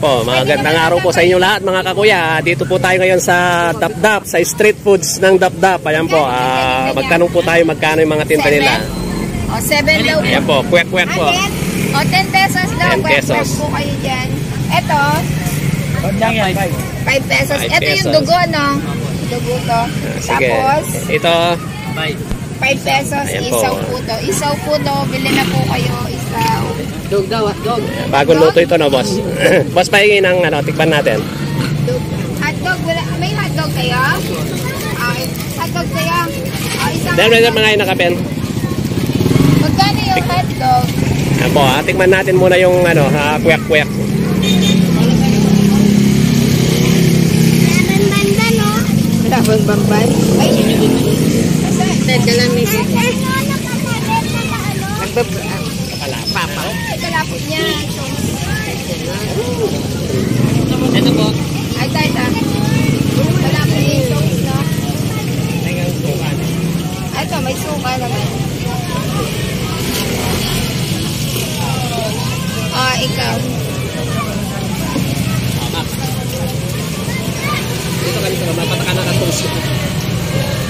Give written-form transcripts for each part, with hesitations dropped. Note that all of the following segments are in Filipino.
po, magandang araw po sa inyo lahat mga kakuya. Dito po tayo ngayon sa Dapdap, sa street foods ng Dapdap. Ayan po, magtanong po tayo magkano yung mga tinta nila. O, 7 daw po. Ayan po, kwek-kwek po. O, 10 pesos daw. 10 pesos. Kwek-kwek po kayo dyan. Ito, 5 pesos. Five Ito yung pesos. dugo, no? Dugo to. Sige. Tapos, Ito, 5 pesos. Ayan po. Isaw po to. Isaw po to. Bili na po kayo. Isaw. Dog daw, dog. bagong luto ito no, boss. Boss, pahingi ng tikman natin. Hotdog. May hotdog kayo? Hotdog kayo? Isang Dahil may mga nakapen. magkano yung hotdog? Ayan po, tikman natin muna yung kwek-kwek. Laban-banda, no? Laban-bamban? Ay, teka lang ni Papa. Ay, kalapot niya. Ito po. Ay, tayo. Kalapot niya yung sauce, no? Ay, ito, may suka naman. Ikaw. Dito ganito naman, pataka na ka-toast.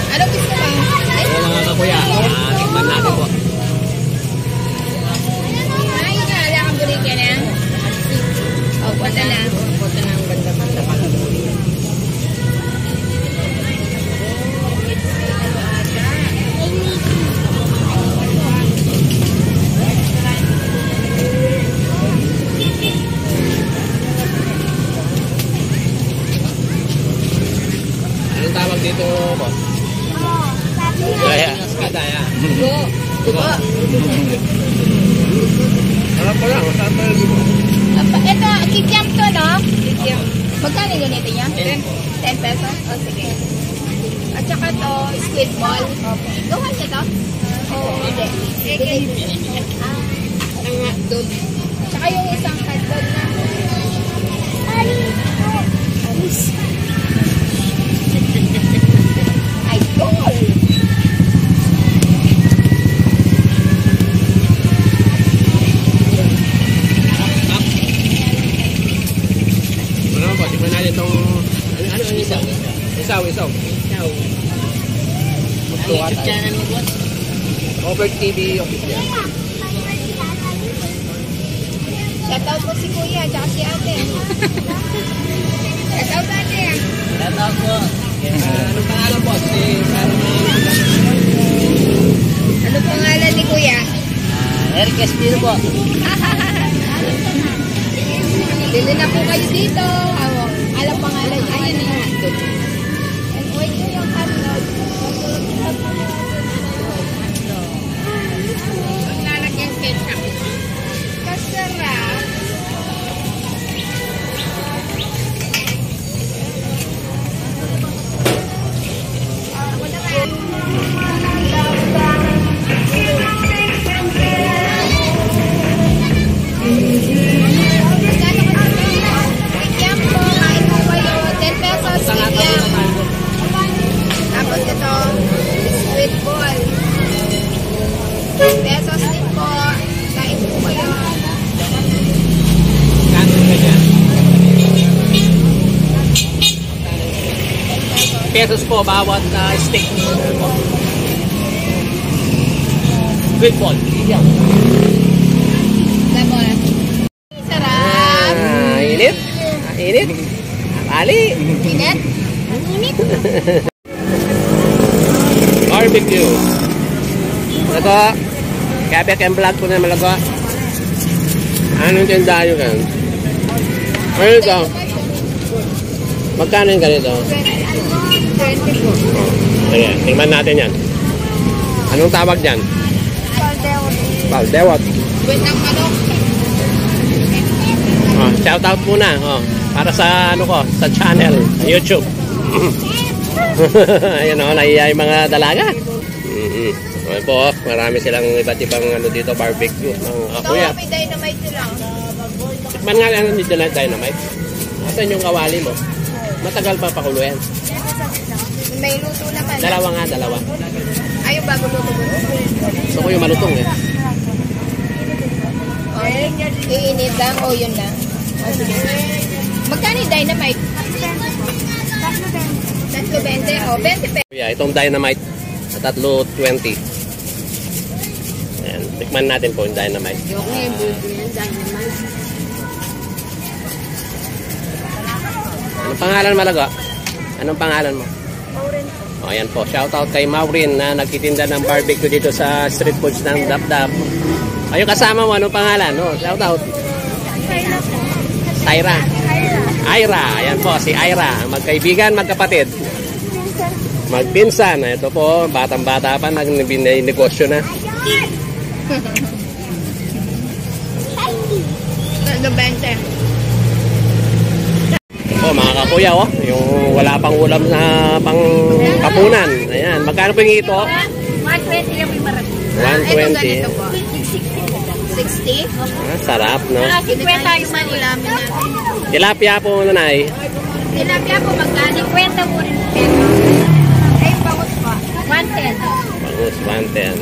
Ano gusto mo? Ay, Wala nga kakuya, tikman natin po. ay, wala kang burika na. O, punta na. Punta na ang banda-banda pa. Anong tawag dito, boss? Daya. Daya. Dugo. Sarap po lang, masarap po lang. Ito, kikiam to, no? Kikiam. Magkano yung ganito niya? 10 pesos? O, sige. At saka to, squid ball. Gawa niya to? Oo, hindi. Ang hotdog. Tsaka yung isang hotdog na. Ay, goal! Ano po, tikman natin itong... Ano ang isaw? Isaw. YouTube channel mo, boss. Over TV official. Shoutout po si Kuya, tsaka si Ate. Shoutout Ate. Shout out po. Anong pangalan po? Ano pangalan ni Kuya? Eric Espino po. Bili na po kayo dito. Alam pangalan niya. Ayun yung hotdog. And wait nyo yung hotdog. Maglalagyan ketchup. Kasarap. Kikiam po, kain po kayo. 10 pesos, kikiam. Tapos ito, squid ball. 10 pesos din po. Kain po kayo. Pesos po bawat steak. Squid ball. Tapos, sarap. Init. Init. Ali. Init? Init. Barbecue. Malago. Kaya kayong vlog ko na malago. Anong tindahan nyo kan? Ano ito? Magkano yung ganito? 20 po. Ayan, tingnan natin yan. Anong tawag dyan? Baldewot. Wait ng manok. Shout out muna para sa sa channel, sa YouTube. Ayun nahiya yung mga dalaga. Okay po, marami silang iba't ibang dito barbecue ng kuya. May dynamite lang. Tikman nga lang dito na dynamite. Asan yung kawali mo? Matagal pa pakulo yan. May luto naman. Dalawa. Ay, yung bago luto. Gusto ko yung malutong eh. Iinit lang o yun lang? Oh, sige. Magkano yung dynamite? 3.20. Oh, 20 pesos. Yeah, itong dynamite, 3.20. Ayan, tikman natin po yung dynamite. Anong pangalan Malaga? Anong pangalan mo? O, ayan po. Shoutout kay Maureen na nagtitinda ng barbecue dito sa street foods ng Dapdap. Ayun kasama mo, anong pangalan? No, shoutout. Tyra. Ira. Ayan po, si Ira. Magkaibigan, magkapatid. Magpinsan. Ito po, batang-bata pa, nag-negosyo na. Nag-bente. Oh, mga kakuya, oh, yung wala pang ulam na pang kapunan. Ayan, magkano po yung ito? 120 yung may marami. 120. 60? Sarap, no? 50 yung manulamin natin. Tilapia po, nanay. Tilapia po magkano? 50 po rin peso. Ay, bangus po. 110. Bangus, 110.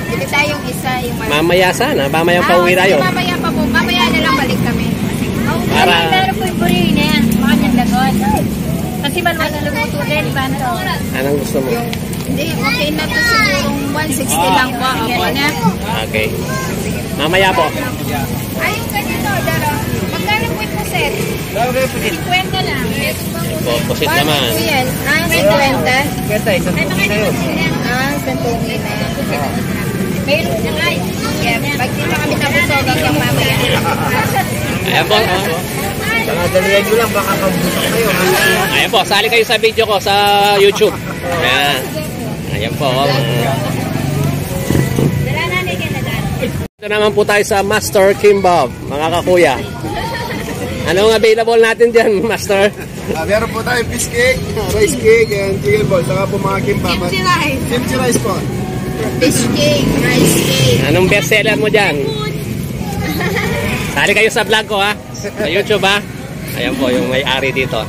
Dito tayong isa yung marami. Mamaya sana, mamayang pauwi tayo. Mamaya pa po. Mamaya na lang balik kami. Para... Meron po yung buri na yan. Baka niyang lagot. Kasi manual na lumoto din, Banto. Anong gusto mo? Hindi, okay na to sigurong 160 lang po. Okay na? Okay. Mamaya po. Ay, yung ganito, Daro. Magkano po ito, sir? 50 lang. Po, pusit naman. Paano po yan? Ah, 50? Ah, santungin na yan. Mayroon na nga. Yeah, pag di na kami nabusog hanggang mamaya. Ayan po. Dalihan nyo lang, baka pag-busok kayo. Ayan po, sali kayo sa video ko sa YouTube. Ayan. Ayan po. Ito naman po tayo sa Master Kimbap, mga kakuya. Anong available natin dyan, Master? Meron po tayo fish cake, rice cake, and chicken ball. Saka po mga kimbap. Kimchi rice. Kimchi rice po. Fish cake, rice cake. Anong best seller mo dyan? Sali kayo sa vlog ko, ha? Sa YouTube, ha? Ayan po, yung may-ari dito.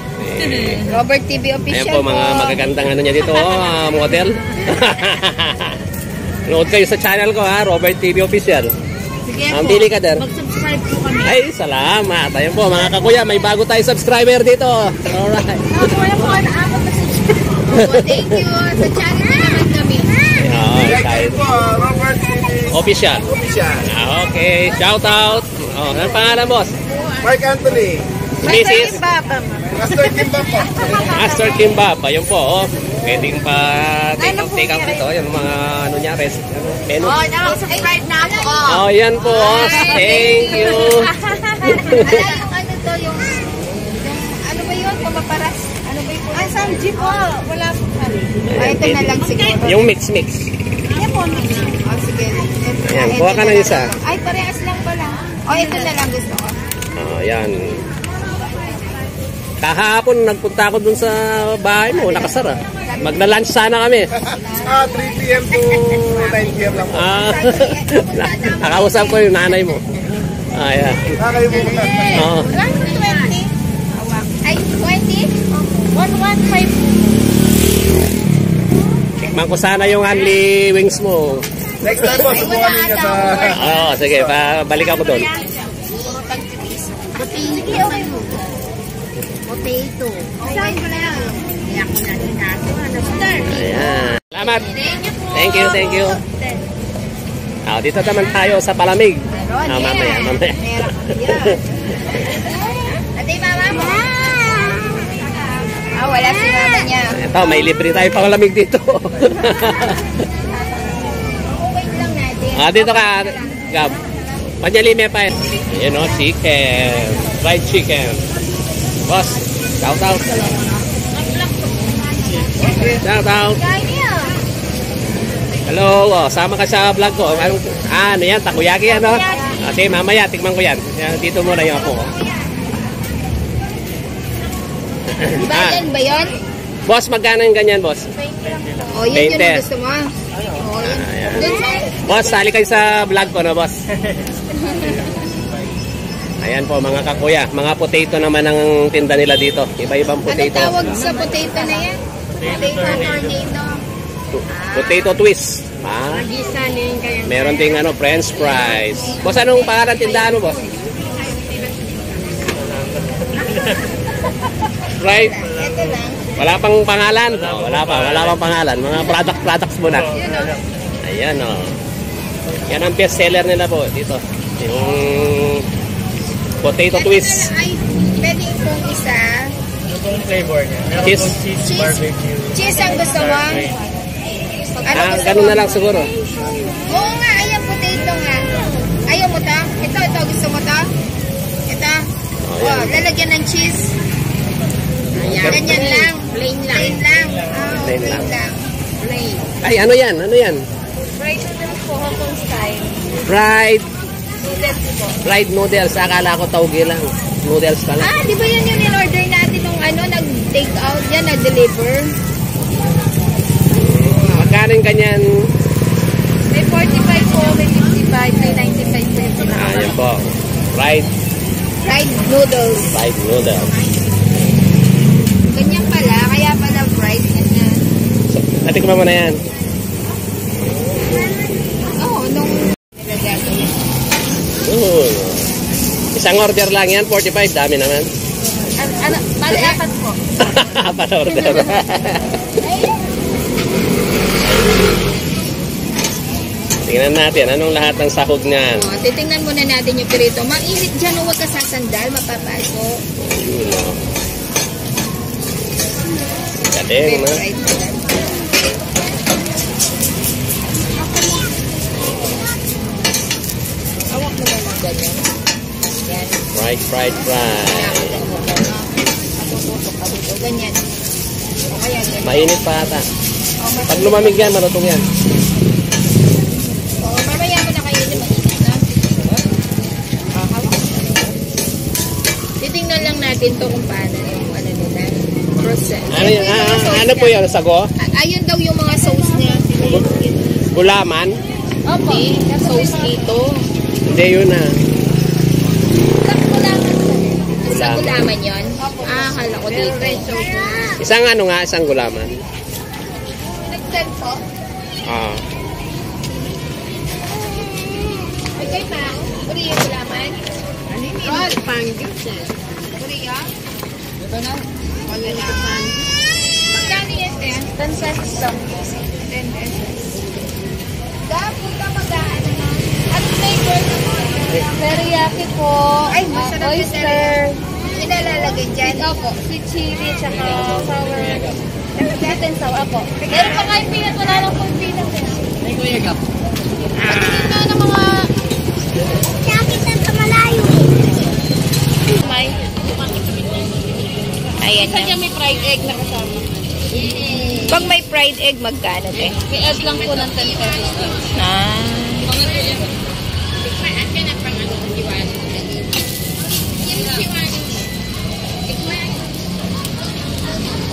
Robert TV official. Ayan po, mga magagandang ano niya dito, model. Nood kayo sa channel ko, ha? Robert TV official. Sige Ang po. pili ka din. Mag-subscribe po kami. Ay, salamat. Ayan po, mga kakuya, may bago tayo subscriber dito. Alright. Wala po na ako mag-subscribe. Thank you. Sa channel na naman kami. Kahit Po, Robert TV official. official. Okay, shout out. Oh, ano pangalan, boss? Mark Anthony. Mrs. Master Kimbap po. Master Kimbap. Ayun po, oh. Pwedeng pa take out dito. Yung mga ano niya, menu. Oh, nakasubscribe na ako. Oh, yan po. Thank you. Yung ano to, yung ano ba yun? Pamaparas. Ano ba yun? Ah, Samji po. Wala po kami. Ay, ito na lang siguro. Yung mix. Yan po. Oh, sige. Ayan, kuha ka na isa. Ay, parehas lang pala. Oh, ito na lang gusto ko. Oh, yan. Kahapon, nagpunta ako dun sa bahay mo. Nakasara. Magla-lunch sana kami. 3 p.m. to 9 p.m. lang po. Nakausap ko yung nanay mo. Ayan. Kayo po muna. Oo. 120. Ay, 20? 115. Tikman ko sana yung only wings mo. Next time po, subukan ninyo sa... Oo, sige. Balik ako doon. Potato. Saan ko na yan? Iyak ko na din nato. Ayan. Salamat. Thank you. Dito naman tayo sa palamig. Mamaya. Ate, mama mo? Wala si mama niya. Ito, may libre tayo palamig dito. Wait lang natin. Dito ka, Gab. Panyalime pa. Ayan o, chicken. Fried chicken. Boss, shout out. Shout out. Hello, sama ka sa vlog ko. Ano yan, takoyaki yan, no? Sige, mamaya, tikman ko yan. Dito muna yung ako. Bayan ba yun? Boss, magkano yung ganyan, boss? O, yun 20. ang gusto mo. O, yun. Ayan. Dun sa... Boss, sali kayo sa vlog ko, no, boss? Ayan po, mga kakuya. Mga potato naman ang tinda nila dito. Iba-ibang Anong potato. tawag sa potato na yan? Potato tornado. Potato twist. Meron ding french fries. Boss, anong pangalan tindahan mo, boss? Fried. Ito lang. Wala pang pangalan? Oh, wala pang pangalan. Mga products muna. Ayan, oh. Yan ang best seller nila po dito. Yung potato twist. Ay, pwede pong isa. Ano pong flavor niya? Meron Cheese. pong cheese barbecue. Cheese ang gusto mo? Ano gusto Ganun mo? na lang siguro. Oo nga, ayan, potato nga. Ayaw mo to? Ito, gusto mo to? Ito? Oh, yan. Lalagyan ng cheese. Ayan. Ganyan lang. Plain lang. Plain lang. Plain lang. Plain. Ay, ano yan? Ano yan? Fried noodles po, Hong Kong style. Fried. Noodles po. Fried noodles. Akala ko tauge lang. Noodles pala. Di ba yan yung in-order natin nung nag-take out yan, nag-deliver? Magkano yung kanyan? May 45 po, may 55, may 95 pesos. Ayan po. Fried Noodles. Fried noodles. Ganyan pala, kaya pala fried. Ganyan. Natikman mo na yan. Oo, nung nilagay ko yan. Isang order lang yan, 45. Dami naman. Bali, apat po. Apat order. Tingnan natin, anong lahat ng sahog niyan? Titingnan muna natin yung pirito. Mainit dyan, huwag ka sasandal, mapapasok. Yun, o. Galing, no? Fried pa lang. Awak mo na lang ganyan. Yan. Fried. Tututok ka dito. Ganyan. O kaya ganyan. Mainit pa ata. Pag lumamig yan, marutong yan. O, mamaya mo na kayo yung mainit na. Titingnan lang natin to kung paano yung nila. Process. Ano yun? Ano po yun? Sago? Ayun daw yung mga sauce niya. Gulaman? Opo. Sauce dito. Hindi yun na. Sa gulaman yun? Akala ko dito. Isang ano nga, isang gulaman. Nag-sell po? Ah. Ay, kayo pa. Uri yung gulaman? Ano yun? Rod. Uri yun? Ito na. Gulaman. Magkano yan, Ten? 10 pesos lang. 10 pesos. Punta mag-aano na. At flavor na po. Teriyaki po. Ay, masarap yung teriyaki. Inalalagay dyan? Opo. Sweet chili, tsaka sour. Sweet and sour po. Meron pa kayo peanut. Wala lang pong peanut. May kuya gap. Patingin na ng mga... Nakita sa malayo. May. Ayan na. May fried egg na kasama. Pag may fried egg, magkano te? I-add lang po ng 10 pesos.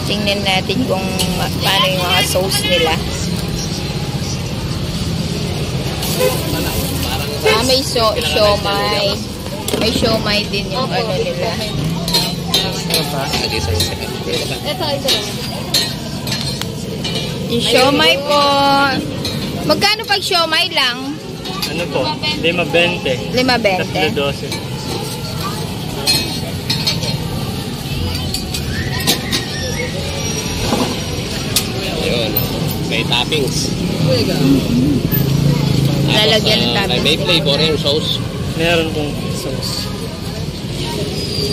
Tingnan natin kung paano yung mga sauce nila. May siomay. May siomay din yung ano nila. Ito. Yung siomay po. Magkano pag siomay lang? Ano po? 5.20. 5.20. 3.12. Yun. May toppings. Lalagyan ng toppings. May flavor yung sauce. Meron pong sauce.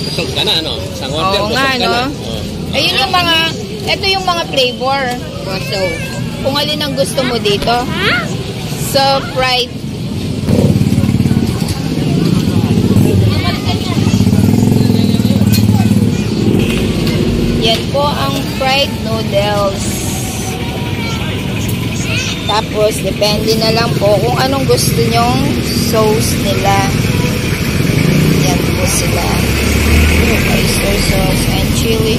Busog ka na, ano? Isang order, Oo busog nga, ka no? na. Oh. Ayun yung mga, ito yung mga flavor. So, kung alin ang gusto mo dito. So, fried. Yan po ang fried noodles. Tapos, depende na lang po kung anong gusto nyong sauce nila. Yan po sila. Oyster sauce and chili.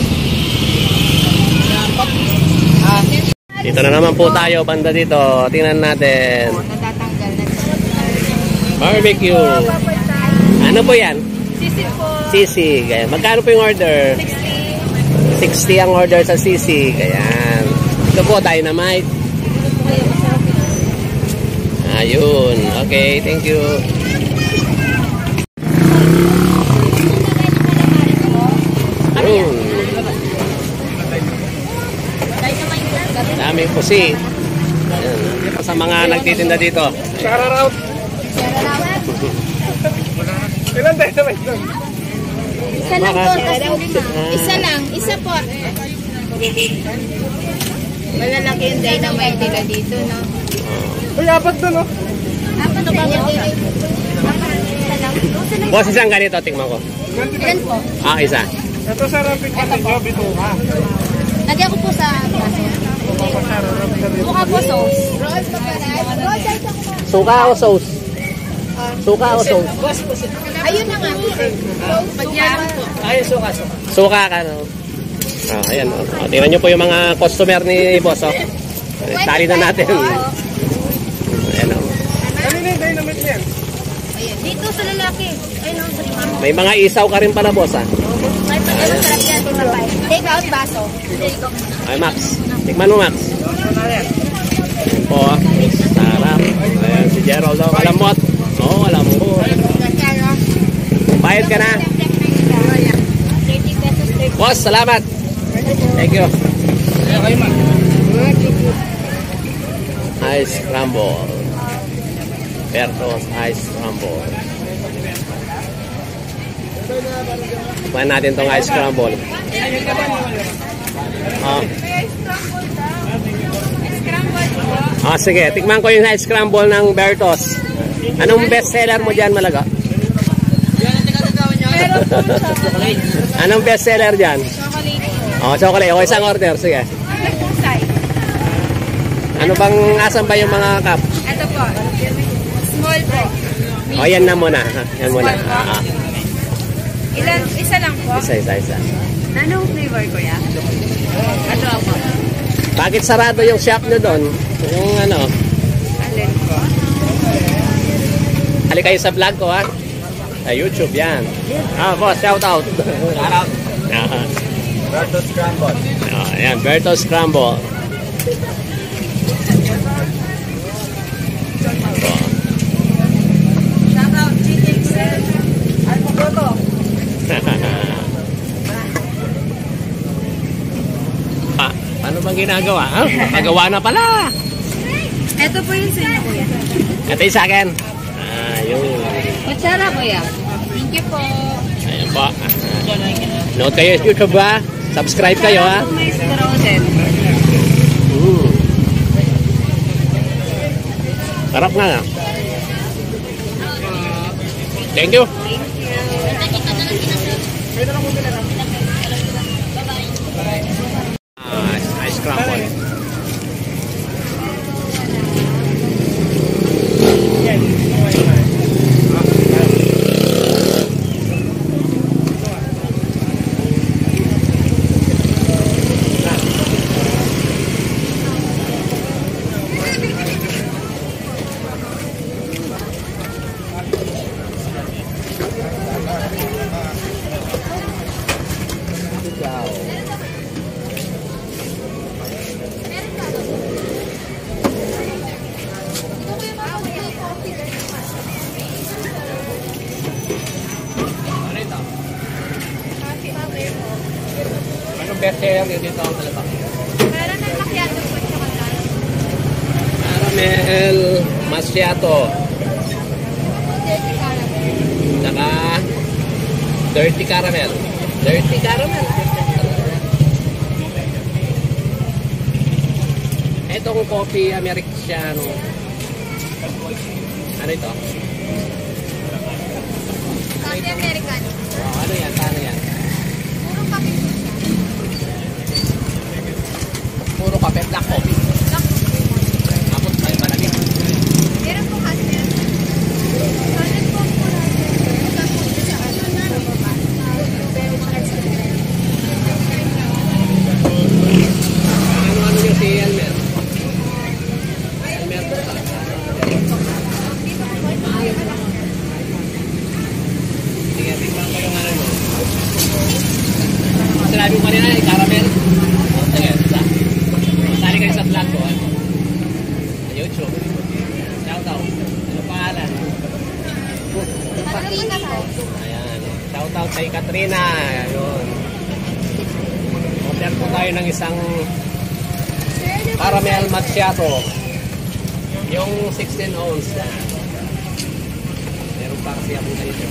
Dito na naman po tayo, banda dito. Tingnan natin. Natatanggal na. Barbecue. Ano po yan? Sisig po. Sisig. Ayan. Magkano po yung order? 60 ang order sa sisig. Ayan. Ito po, dynamite. Ayun. Okay, thank you. Lucy. Ayan, sa mga nagtitinda dito. Shoutout. Ilan dynamite doon? Isa lang po. Isa lang. Isa po. Malalaki yung dynamite nila dito, no? Uy, apat doon, oh. Apat na ba? Boss, isang ganito, tingnan ko. Ilan po? Ah, isa. Ito sa rapid pa ninyo, bituka. Lagyan ko po sa mukha po sauce. Suka o sauce? Suka o sauce? Ayun na nga. Pagyan po. Ay, suka. Suka ka, no? Ah, ayan. Oh. Tingnan nyo po yung mga customer ni boss, oh. Tali na natin. Ayan, oh. Kanina yung dynamite niyan? Ayan. Dito sa lalaki. Ayun, sa limang. May mga isaw ka rin pala, boss, ah. Ay, masarap yan. Take out baso. Ay, Max. Tikman mo, Max. Po, sarap. Ayan, si Gerald, oh. Alamot. Oo, alamot. Bayad ka na. 30 pesos. Boss, salamat. Thank you. Ice crumble. Bertos ice crumble. Kuhan natin tong ice crumble. Sige, tikman ko yung ice crumble ng Bertos. Anong best seller mo dyan, Malaga? Anong best seller dyan? Chocolate. O, isang order. Sige. Ano bang, asan ba yung mga cup? Ito po. Small po. O, yan na muna. Yan muna. Ilan? Isa lang po. Isa. Anong flavor ko yan? Ito po. Bakit sarado yung shop nyo doon? Yung ano? Alin po? Hali kayo sa vlog ko, ha? Sa YouTube, yan. Boss, shout out. Shout out. Bertos Scramble. Ayan, Bertos Scramble. Shout out. Ay, pagkoto. Ano bang ginagawa? Magawa na pala. Ito po yung sa inyo, kuya. Ito yung sa akin. Yung... Kutsara, kuya. Thank you po. Ayan po. Note kayo sa YouTube, ha? Subscribe kayo, ha? May frozen. Sarap nga, ha? Thank you. Ice crumble. Anong best seller nyo dito ang talabak? Meron ng macchiato po siya. Caramel macchiato. Saka dirty caramel. Dirty caramel. Itong coffee Americano. Ano ito? Coffee Americano. Ano yan? Paano yan? Puro kape po siya. Puro kape, black coffee. Tapos may malagyan. Meron po kasi. Kanin po po Ano yung si Elmer? Elmer po ka. Sige, tingnan ko yung ano mo. Sinabi mo kanina, caramel. Sige, isa. Sali kayo sa vlog ko, ha? Sa YouTube. Shout out. Ano pangalan? Katrina po. Ayan. Shout out kay Katrina. Ayun. Order po tayo ng isang Sir, caramel macchiato. Yung 16 ounce. Meron pa kasi ako dito.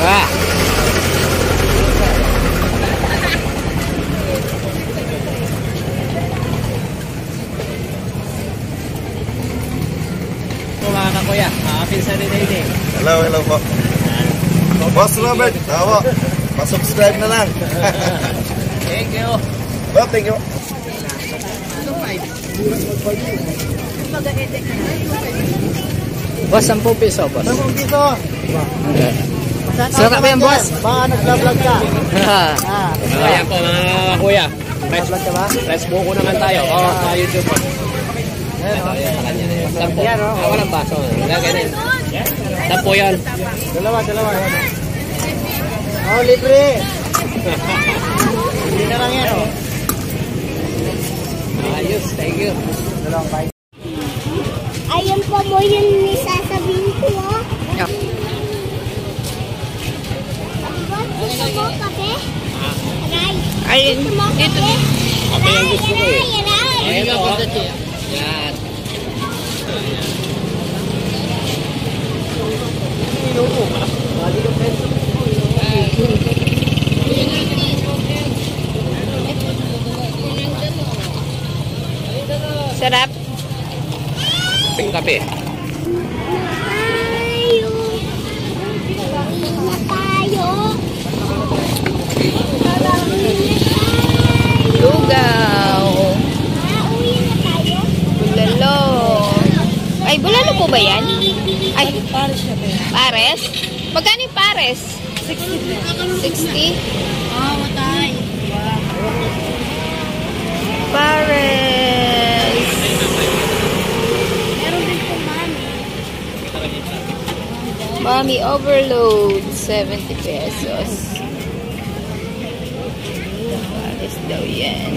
Ah! Mga kakuya, pinsan ni Dede. Hello po. Boss Robert, tawa. Pa-subscribe na lang. Thank you. Well, thank you. Boss, 10 piso, boss. 10 piso. Sarap yan, boss. Baka nag-vlog ka. Ayan po, mga kuya. Nag-vlog ka ba? Facebook ko naman tayo. Sa YouTube. Ito, yan, sa kanya na yun. 10. Walang baso. Lagay na yun. 10 yan. Dalawa. Oh, libre. Hindi na lang yan, oh. Ayos, thank you. Ayun po mo yung sasabihin ko, oh. Yeah. Gusto mo kape? Aray. Ayun. Gusto mo kape? Kape yung gusto ko eh. Aray. Ayun po. Yan. Sarap. Ping kape. Lugaw. Bulalo. Ay, bulalo po ba yan? Ay, pares na ba yan? Pares? Magkano yung pares? 60. Matay. Pares. Meron din po Mami overload. 70 pesos. Pares daw yan.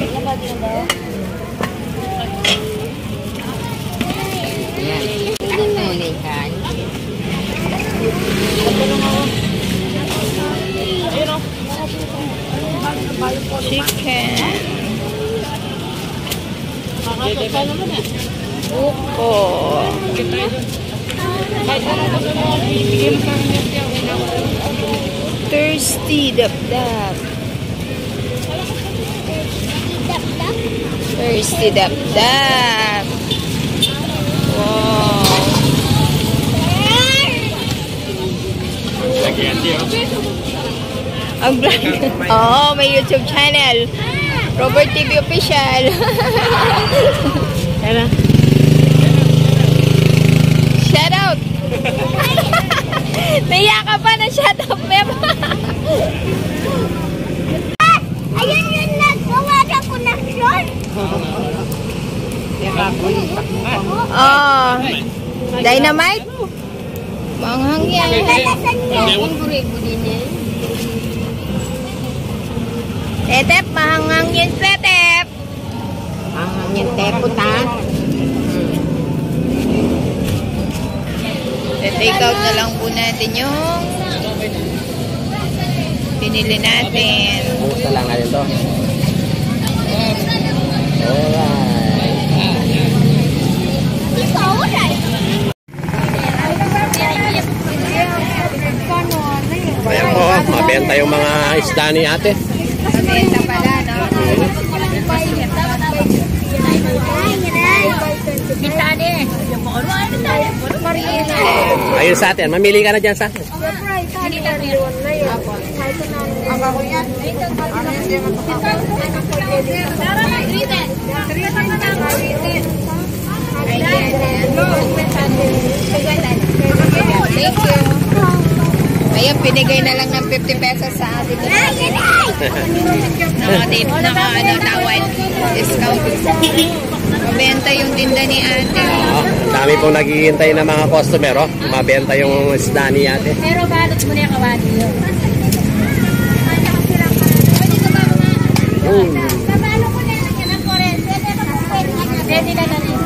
Chicken. Buko. Thirsty dap-dap. Thirsty dap-dap. Wow. Ang vlog. Oo, may YouTube channel. Robert TV Official. Shout out. Naiya ka pa na shout out, mem. Ayan yung nagawa ng connection. Oh, dynamite. Manghang yan. Tetep, mahangang yan, tetep. Mahangang yan, tepot, ha? Take out na lang po natin yung pinili natin. Buksan lang natin to. Alright. Ayan po, mabenta yung mga isda ni ate. Mabenta pala, no? Ayun sa atin, mamili ka na dyan sa atin. Thank you. Ayun, pinigay na lang ng 50 pesos sa atin. Tawad. Discount. Mabenta yung tinda ni ate. Dami pong naghihintay ng mga customer, oh. Mabenta yung isda ni ate. Pero balot mo na yung kawali yun. Babalo ko na lang yan ang 40. Pwede na na rin.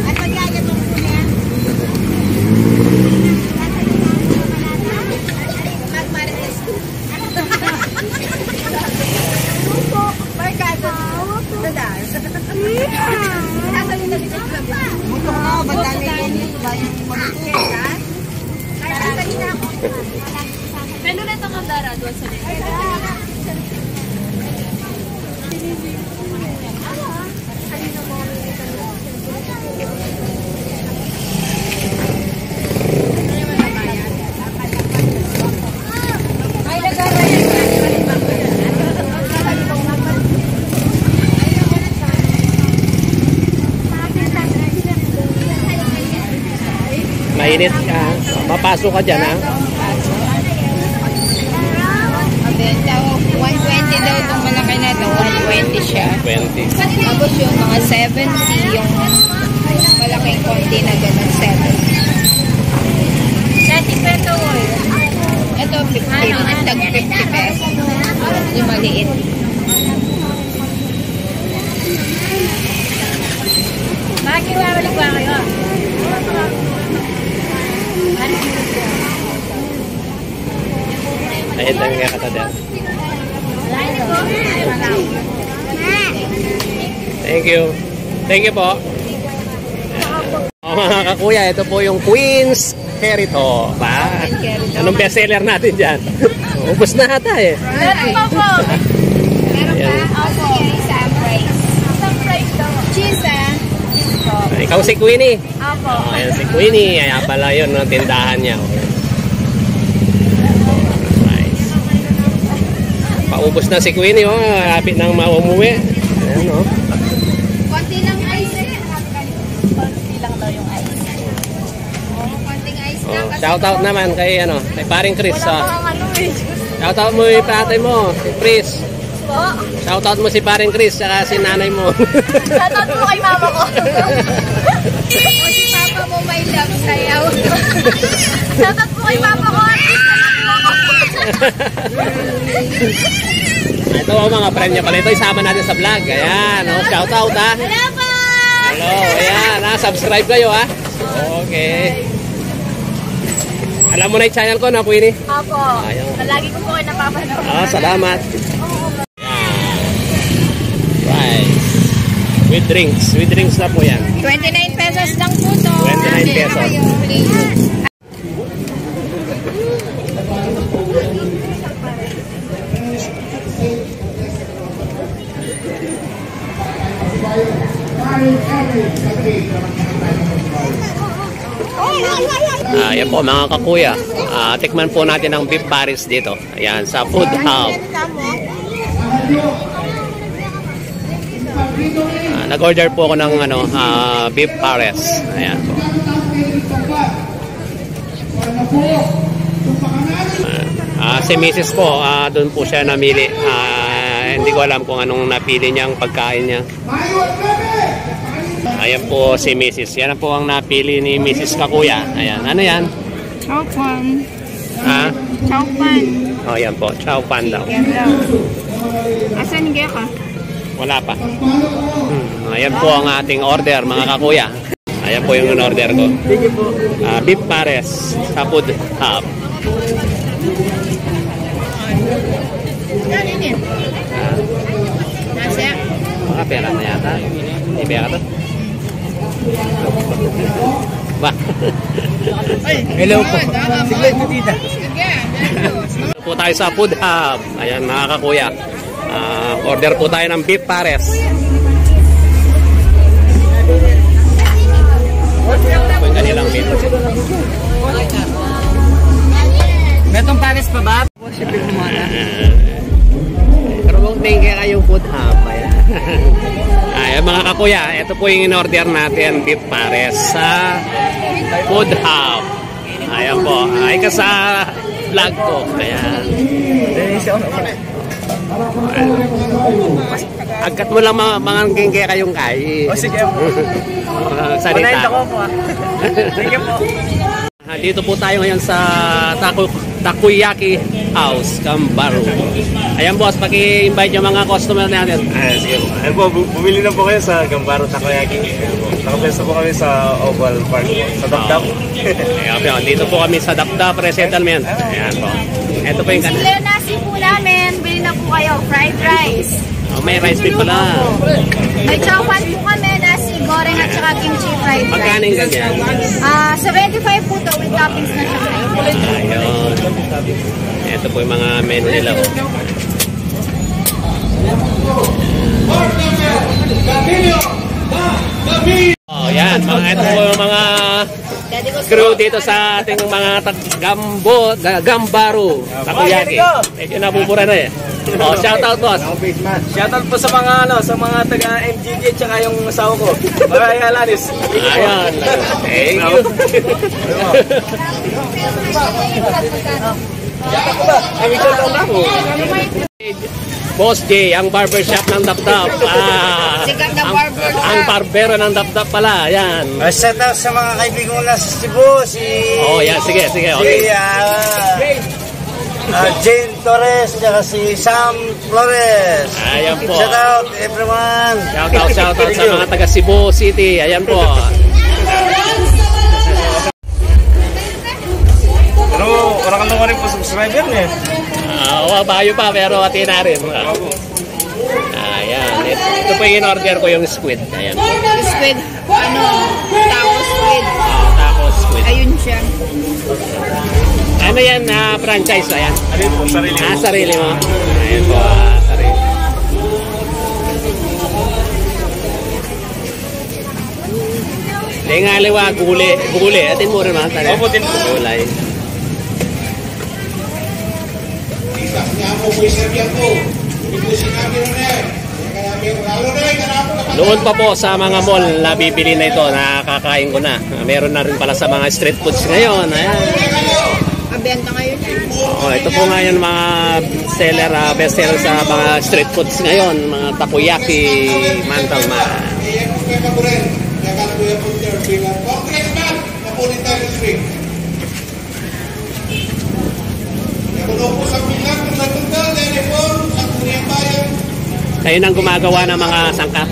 At magyagat mo po na yan. Magmarites. Pwede na itong kandara doon sa Mainit ka. Mapasok ka dyan, ha? Benta, 120 daw itong malaki na ito. 120 siya. 20. Tapos yung mga 70, yung malaking konti na gano'n, 70. Dati peso ito, 50. Tag 50 pesos. Yung maliit. Bakit nabalik ba kayo? Ayun lang nga kata dyan. Thank you. Thank you po. Mga kakuya, ito po yung Queen's Kerito. Ba? Anong bestseller natin dyan? Ubus na ata eh. Meron pa po. Meron pa? Opo. Isang price. Isang price daw. Cheese, Ikaw si Queenie. Opo. Ayan si Queenie. Ayan pala yun ang tindahan niya. Nice. Paubos na si Queenie. Oh. Lapit nang maumuwi. Ayan o. Oh. Konti lang ice. Konti lang daw yung ice. Konting ice lang. Oh, shout out naman kay ano, kay paring Chris. Wala pa ang Shout out mo yung tatay mo, si Chris. Po. Shout out mo si paring Chris saka si nanay mo. Shout out po kay mama ko. O si papa mo may love sayaw. Shout out po kay papa ko. Ito ang mga friend niya pala. Ito isama natin sa vlog. Ayan, oh, shout out ha. Hello po. Hello, ayan ha. Subscribe kayo ha. Okay. Alam mo na yung channel ko na, Queenie? Opo. Ayaw. Lagi ko po kayo napapanood. Salamat. Right. With drinks. With drinks na po yan. 29 pesos lang po to. 29 pesos. Ayan po mga kakuya. Tikman po natin ang beef pares dito. Ayan, sa Food Hub. Nag-order po ako ng ano, beef pares. Ayan po. Si Mrs. po, doon po siya namili. Hindi ko alam kung anong napili niyang pagkain niya. Ayan po si Mrs. Yan po ang napili ni Mrs. Kakuya. Ayan. Ano yan? Chow pan. Ha? Chow pan. Oh, yan po. Chow pan daw. Yan daw. Asan nga ka? Wala pa. Ayan po ang ating order, mga kakuya. Ayan po yung order ko. Beef pares sa Food Hub. Nasa? Mga pera na yata. May pera to. Ba? Hello po. Siglit mo tita. Ito po tayo sa Food Hub. Ayan mga kakuya. Order po tayo ng beef pares. Ito yung kanilang meat. Metong pares pa ba? Promoting kaya kayong Food Hub. Ayan. Ayan mga kakuya, ito po yung in-order natin, beef pares sa Food Hub. Ayan po, ay ka sa vlog ko. Ayan. Agkat mo lang mga kaya kayong kay. O sige po. Salita. Ko po. Sige po. Dito po tayo ngayon sa Takoyaki House, Cambaru. Ayan boss, paki-invite yung mga customer natin. Sige po. Ayan po, bumili na po kayo sa Cambaru Takoyaki. Nakapesto po kami sa Oval Park po, sa Dapdap. Ayan, dito po kami sa Dapdap Resettlement. Ayan po. Ito po yung kanila. Simple nasi po namin. Bili na po kayo. Fried rice. Oh, may rice din pala. May chow pan po kami. Nasi go. goreng at saka kimchi fried rice. Magkano yung ganyan? 75 po to with toppings na siya. Ayun. Ito po yung mga menu nila. Oh, yan. Ito po yung mga crew dito sa ating mga Gambaro Takoyaki. Medyo nabubura na eh. Oh, shout out boss. Shoutout po sa mga sa mga taga MGG tsaka yung asawa ko. Maraming alanis. Ayan. Thank you. Boss J, ang barbershop ng Dapdap. Sikat na barber. Ang barbero ng Dapdap pala. Ayan. Shout out sa mga kaibigan ko na sa Cebu, Oh, yan. Sige. Okay. Jane Torres, saka si Sam Flores. Ayan po. Shout out everyone. Shout out sa mga taga Cebu City. Ayan po. Pero orang ka rin po subscriber niya. Bayo pa pero ati na rin. Ayan. Ito po yung in-order ko yung squid. Ayan. Squid, taco squid. Taco squid. Ayun siya. Ano yan? Franchise ba yan? Ano yun po? Sarili mo. Sarili mo. Ayan po. Sarili. Hindi nga liwa, gulay. Atin mo rin mga tayo. Opo, din po. Gulay. Noon pa po sa mga mall na bibili na ito, nakakain ko na. Meron na rin pala sa mga street foods ngayon. Ayan. Abenta ngayon. Ito po nga yung mga seller, best seller sa mga street foods ngayon. Mga takoyaki, mantalman. Kayo nang gumagawa ng mga sangkap.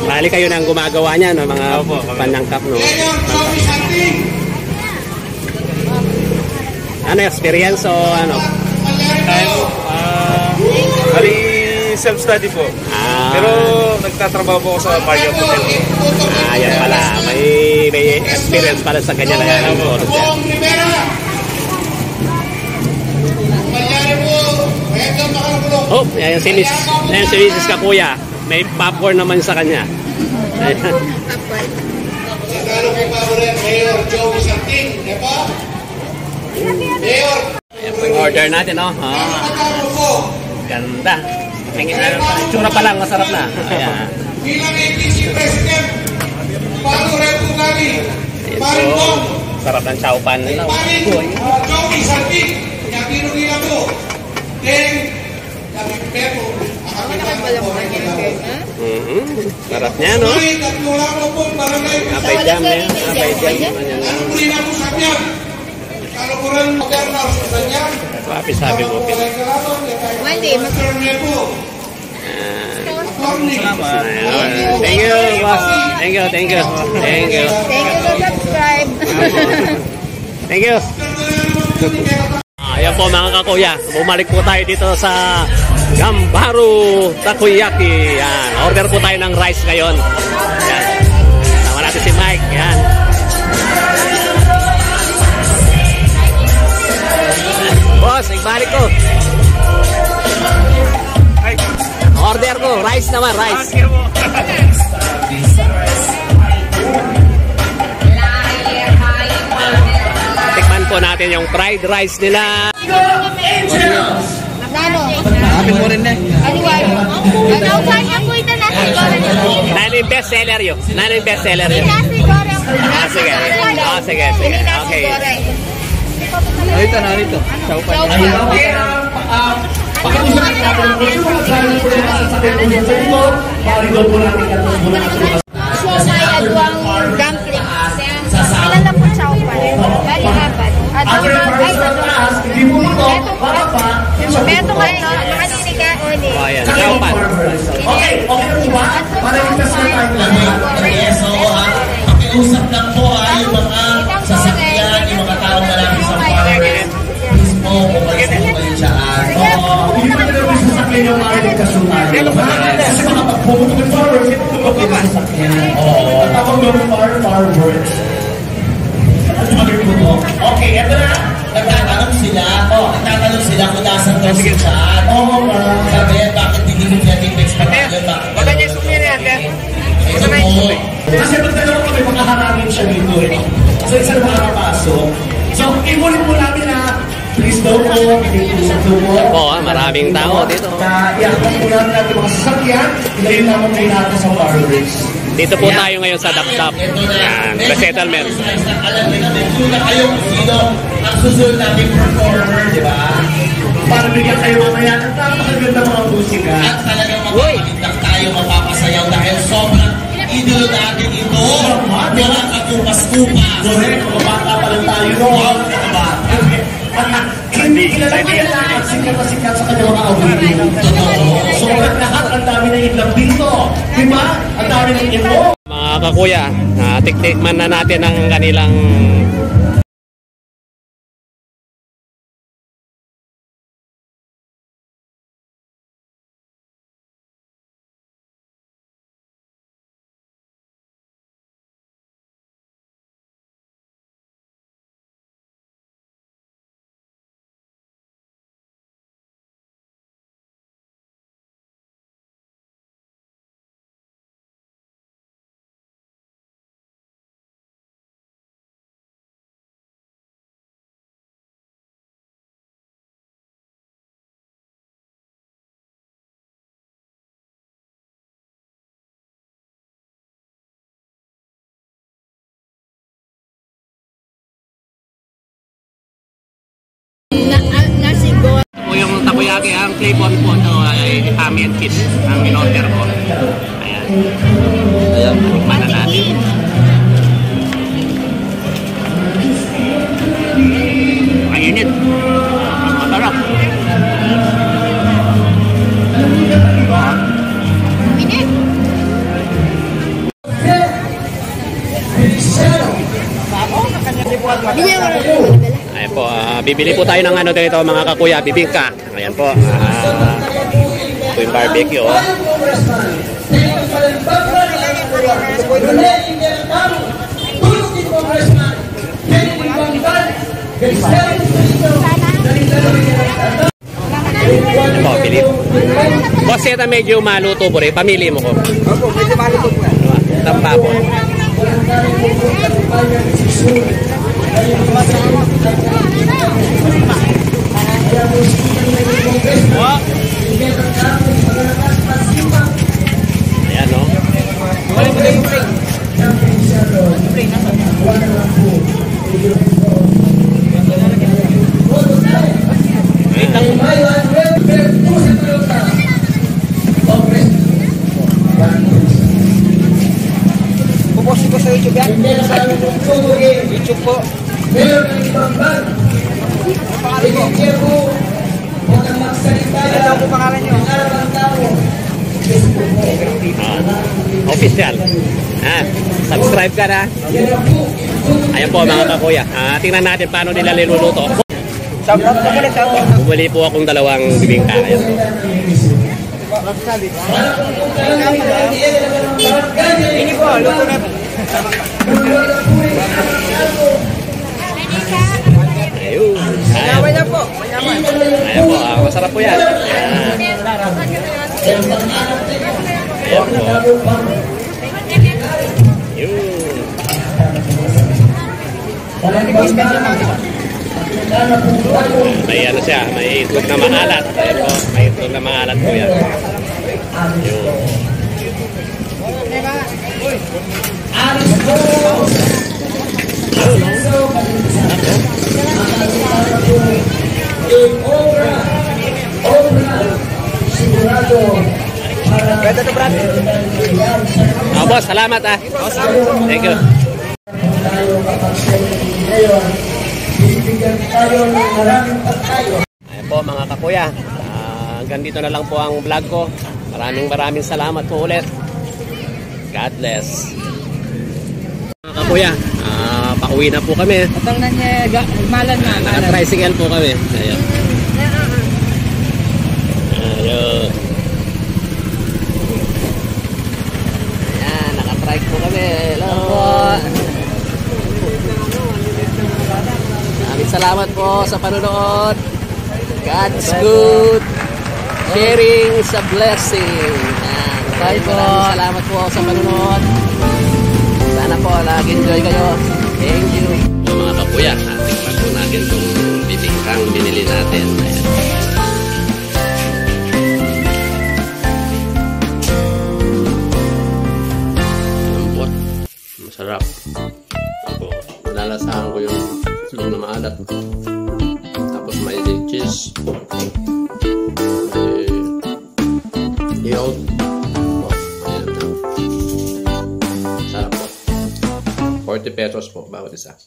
Bali kayo nang gumagawa niya ng mga panangkap, no? Ano experience o ano? Bali self-study po. Pero nagtatrabaho po ako sa Mario Hotel. Yan pala. May experience pala sa kanya na yan. Oh, yan si Mrs. Kakuya. May popcorn naman sa kanya. Ayan po yung order natin, no? Ganda. Tsura pa lang, masarap na. Ayan. Bilang APC President, Palo Republicani, Paringong, sarap ng chowpan nila. Joey Salpik, Yakino Nilabo, Deng, Pepo, Sarap niya, no? Apay jam na yan. Apay jam. Sabi ko. Monday, Thank you, boss. Thank you. Thank you for subscribe. Thank you. Ayan po mga kakuya. Bumalik po tayo dito sa Gambaro Takoyaki. Yan. Order po tayo ng rice ngayon. Yan. Sama natin si Mike. Yan. Boss, nagbalik ko. Order ko. Rice naman, rice. Tikman po natin yung fried rice nila. Nano? Sabi mo rin na. Ano kanya po ito nasi goreng? Nano yung best seller yun? Nano yung best seller yun? Nasi goreng. Sige. Sige. Okay. Narito. Pag-usapan natin ang prosedur sa sasakyan ng sektor, parido po natin ang Siomay aduang dumpling. Ilan lang po chow pa rin? Bali apat. Beto ka ito. Nakadili ka ulit. Ayan, chowpan. Okay na po ba? Para itas na tayo lahat. So, pakiusap lang po ay mga sasakyan, yung mga tao malapit sa parang mismo, umalis po kayo dyan. So, hindi mo na rin sasakyan yung mga kasunan. Kasi makapag-pumunod forward, Oo, tawag yung Far Works. Okay, eto na. Nagtatanong sila kung nasan daw si Chad. Oo nga. Sabi, bakit hindi mo natin expectation? Baka niya sumili yan, Ito po. Kasi magtanong kami, makaharangin siya dito eh. So, isa na makakapasok. So, imulit po namin na please daw po, inuusap daw po. Oo, maraming tao dito. Na iakot po namin natin mga sasakyan, ilayin naman kayo natin sa fireworks. Dito po tayo ngayon sa Dapdap. Yan, the settlement. Alam niyo natin, suna kayo kung sino ang susunod nating performer, di ba? Para bigyan kayo mamaya ng napakaganda mga musika. At talagang mapapalindak tayo, mapapasayaw dahil sobrang idolo natin ito. Wala kakupas-kupas. Correct, mabata pa lang tayo noon. Hindi kilala at sikat na sikat sa kanyang mga awitin. Sobrang lahat, ang dami ng itlog dito. Diba? Ang dami ng itlog. Mga kakuya, tiktikman na natin ang kanilang po yung takoyaki, ang flavor po ito ay Kami and Kiss ang in-order ko. Ayan. Ayan, tikman na natin. Ang init. Masarap. Minute. Ayan po, bibili po tayo ng ano dito mga kakuya, bibingka. Ayan po, ito yung barbecue. Oh. Ayan po, bili. Boss, ito medyo maluto po rin. Pamili mo ko. Opo, medyo maluto po yan. Tamba po. Ayan, no? Pupost ko sa YouTube yan. YouTube po. Pangalan ko. Ano po pangalan nyo? Official. Subscribe ka na. Ayan po mga kakuya. Tingnan natin paano nila niluluto. Shoutout ko ulit ako. Bumili po akong dalawang bibingka. Ayan po. Ini po, luto na. Ayun. Mayaman na po. Mayaman. Ayan po. Masarap po yan. Ayan. Ayan po. Ayun. May ano siya, may itlog na maalat. Ayan po, may itlog na maalat po yan. Ayun. Pwede to, Brad. Boss, salamat Thank you. Ayan po mga kakuya, hanggang dito na lang po ang vlog ko. Maraming salamat po ulit. God bless. Mga kakuya, pauwi na po kami. Atang na niya, malan na. Naka-tricycle po kami. Ayan. Ayun. Ayan, naka-tricycle. salamat po sa panonood. God's good. Sharing is a blessing. Maraming salamat po sa panonood. Sana po nag-enjoy kayo. Thank you. Mga kapuya, tingnan po natin itong bibingkang binili natin. Ayan. Lambot. Masarap. Ako, nalalasahan ko yung itlog na maalat. Tapos may cheese. May yolk. Ayan na. Sarap po. 40 pesos po bawat isa.